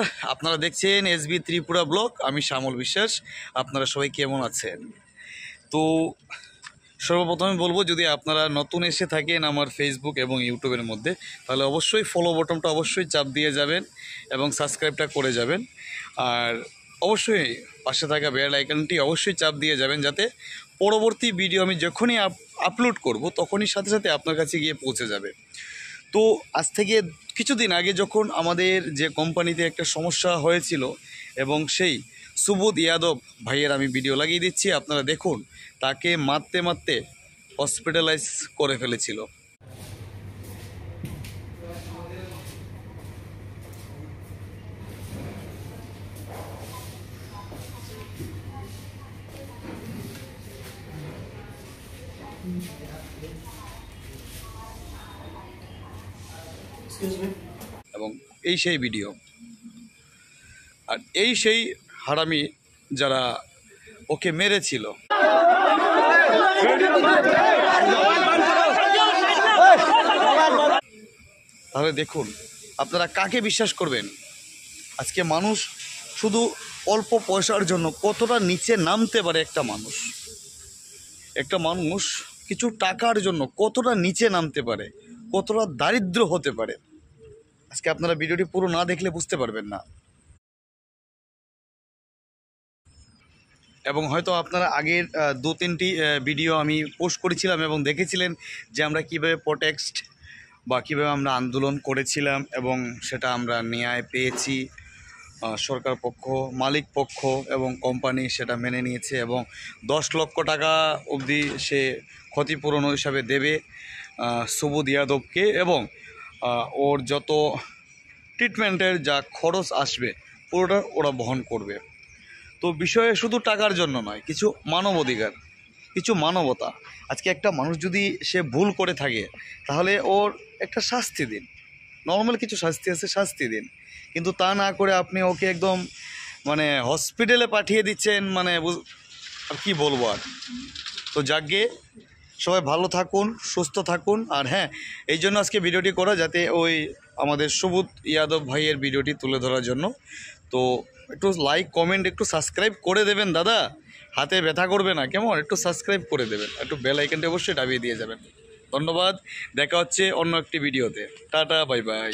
নমস্কার, আপনারা দেখছেন এসবি ত্রিপুরা ব্লগ। আমি শ্যামল বিশ্বাস। আপনারা সবাই কেমন আছেন? তো সর্বপ্রথমে বলবো, যদি আপনারা নতুন এসে থাকেন আমার ফেসবুক এবং ইউটিউবের মধ্যে, তাহলে অবশ্যই ফলো বটনটা অবশ্যই চাপ দিয়ে যাবেন এবং সাবস্ক্রাইবটা করে যাবেন। আর অবশ্যই পাশে থাকা বেল আইকনটি অবশ্যই চাপ দিয়ে যাবেন, যাতে পরবর্তী ভিডিও আমি যখনই আপলোড করব তখনই সাথে সাথে আপনার কাছে গিয়ে পৌঁছে যাবে। তো আজ থেকে কিছুদিন আগে যখন আমাদের যে কোম্পানিতে একটা সমস্যা হয়েছিল, এবং সেই সুবোধ যাদব ভাইয়ের আমি ভিডিও লাগিয়ে দিচ্ছি, আপনারা দেখুন। তাকে মারতে মারতে হসপিটালাইজ করে ফেলেছিল। এবং এই সেই ভিডিও, আর এই সেই হারামি যারা ওকে মেরেছিল। তাহলে দেখুন আপনারা কাকে বিশ্বাস করবেন। আজকে মানুষ শুধু অল্প পয়সার জন্য কতটা নিচে নামতে পারে। একটা মানুষ কিছু টাকার জন্য কতটা নিচে নামতে পারে, কতটা দারিদ্র হতে পারে। আজকে আপনারা ভিডিওটি পুরো না দেখলে বুঝতে পারবেন না। এবং হয়তো আপনারা আগের 2-3টি ভিডিও আমি পোস্ট করেছিলাম এবং দেখেছিলেন যে আমরা কীভাবে প্রোটেক্ট বা কীভাবে আমরা আন্দোলন করেছিলাম, এবং সেটা আমরা ন্যায় পেয়েছি। সরকার পক্ষ, মালিক পক্ষ এবং কোম্পানি সেটা মেনে নিয়েছে, এবং 10 লক্ষ টাকা অবধি সে ক্ষতিপূরণ হিসাবে দেবে সুবোধ যাদবকে, এবং ওর যত ট্রিটমেন্টের যা খরচ আসবে পুরোটা ওরা বহন করবে। তো বিষয়ে শুধু টাকার জন্য নয়, কিছু মানবাধিকার, কিছু মানবতা। আজকে একটা মানুষ যদি সে ভুল করে থাকে, তাহলে ওর একটা শাস্তি দিন। নর্মাল কিছু শাস্তি আছে, শাস্তি দিন। কিন্তু তা না করে আপনি ওকে একদম হসপিটালে পাঠিয়ে দিচ্ছেন। আর কি বলবো আর। তো যাকে সবাই ভালো থাকুন, সুস্থ থাকুন। আর হ্যাঁ, এই জন্য আজকে ভিডিওটি করা, যাতে ওই আমাদের সুবোধ যাদব ভাইয়ের ভিডিওটি তুলে ধরার জন্য। তো একটু লাইক, কমেন্ট, একটু সাবস্ক্রাইব করে দেবেন দাদা। হাতে ব্যথা করবে না, কেমন? একটু সাবস্ক্রাইব করে দেবেন, একটু বেল আইকনটি অবশ্যই দাবিয়ে দিয়ে যাবেন। ধন্যবাদ। দেখা হচ্ছে অন্য একটি ভিডিওতে। Tata, bye bye.